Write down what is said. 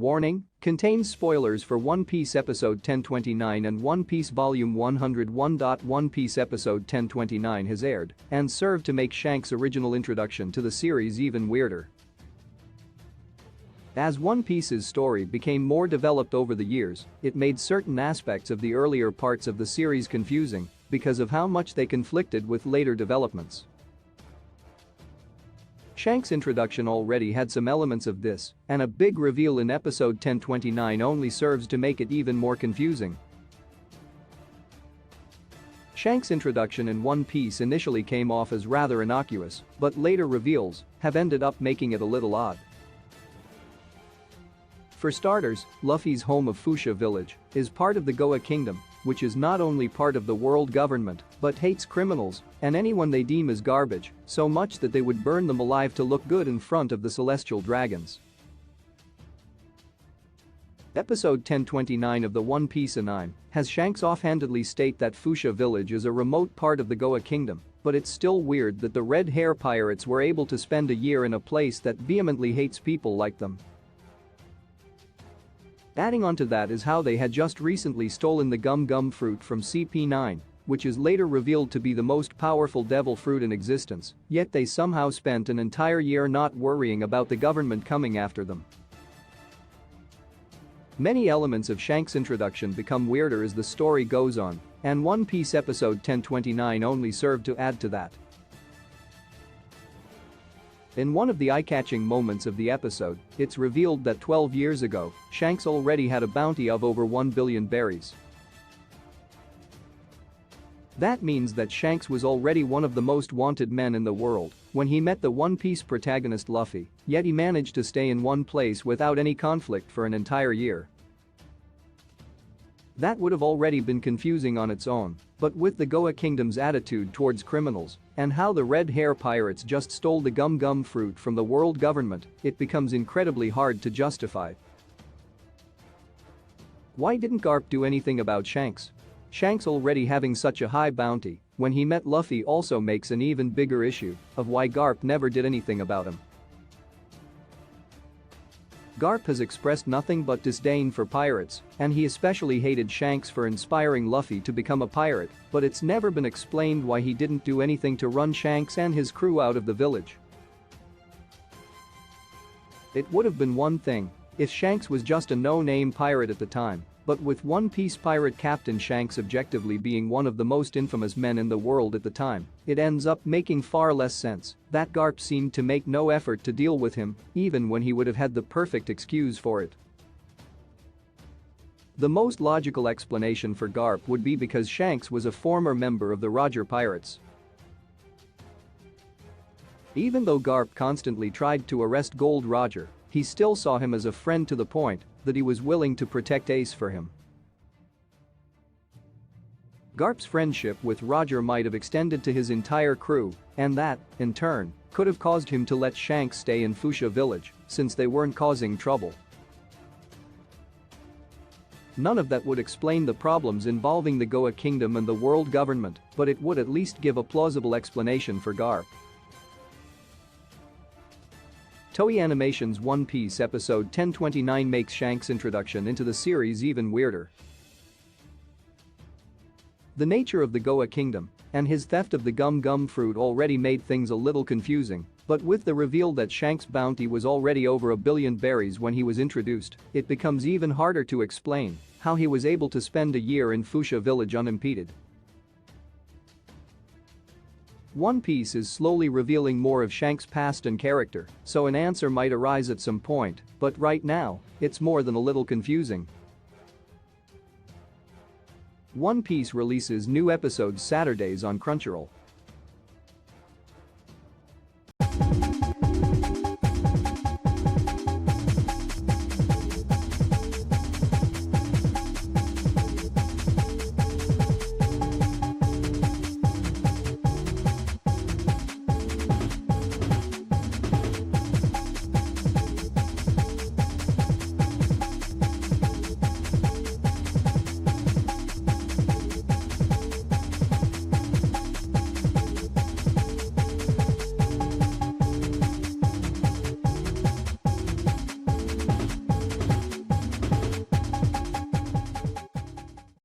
Warning: contains spoilers for One Piece episode 1029 and One Piece volume 101. One Piece episode 1029 has aired and served to make Shanks' original introduction to the series even weirder. As One Piece's story became more developed over the years, it made certain aspects of the earlier parts of the series confusing because of how much they conflicted with later developments. Shanks' introduction already had some elements of this, and a big reveal in episode 1029 only serves to make it even more confusing. Shanks' introduction in One Piece initially came off as rather innocuous, but later reveals have ended up making it a little odd. For starters, Luffy's home of Fuchsia Village is part of the Goa Kingdom, which is not only part of the world government but hates criminals and anyone they deem as garbage so much that they would burn them alive to look good in front of the celestial dragons. Episode 1029 of the One Piece anime has Shanks offhandedly state that Fuchsia Village is a remote part of the Goa Kingdom, but it's still weird that the Red Hair Pirates were able to spend a year in a place that vehemently hates people like them. Adding on to that is how they had just recently stolen the gum gum fruit from CP9, which is later revealed to be the most powerful devil fruit in existence, yet they somehow spent an entire year not worrying about the government coming after them. Many elements of Shanks' introduction become weirder as the story goes on, and One Piece episode 1029 only served to add to that. In one of the eye-catching moments of the episode, it's revealed that 12 years ago, Shanks already had a bounty of over 1 billion berries. That means that Shanks was already one of the most wanted men in the world when he met the One Piece protagonist Luffy, yet he managed to stay in one place without any conflict for an entire year. That would have already been confusing on its own, but with the Goa Kingdom's attitude towards criminals and how the Red Hair Pirates just stole the gum gum fruit from the world government, it becomes incredibly hard to justify. Why didn't Garp do anything about Shanks? Shanks already having such a high bounty when he met Luffy also makes an even bigger issue of why Garp never did anything about him. Garp has expressed nothing but disdain for pirates, and he especially hated Shanks for inspiring Luffy to become a pirate, but it's never been explained why he didn't do anything to run Shanks and his crew out of the village. It would have been one thing if Shanks was just a no-name pirate at the time, but with One Piece pirate Captain Shanks objectively being one of the most infamous men in the world at the time, it ends up making far less sense that Garp seemed to make no effort to deal with him, even when he would have had the perfect excuse for it. The most logical explanation for Garp would be because Shanks was a former member of the Roger Pirates. Even though Garp constantly tried to arrest Gold Roger, he still saw him as a friend to the point that he was willing to protect Ace for him. Garp's friendship with Roger might have extended to his entire crew, and that, in turn, could have caused him to let Shanks stay in Fuchsia Village since they weren't causing trouble. None of that would explain the problems involving the Goa Kingdom and the world government, but it would at least give a plausible explanation for Garp. Toei Animation's One Piece episode 1029 makes Shanks' introduction into the series even weirder. The nature of the Goa Kingdom and his theft of the gum gum fruit already made things a little confusing, but with the reveal that Shanks' bounty was already over 1 billion berries when he was introduced, it becomes even harder to explain how he was able to spend a year in Fuchsia Village unimpeded. One Piece is slowly revealing more of Shanks' past and character, so an answer might arise at some point, but right now, it's more than a little confusing. One Piece releases new episodes Saturdays on Crunchyroll.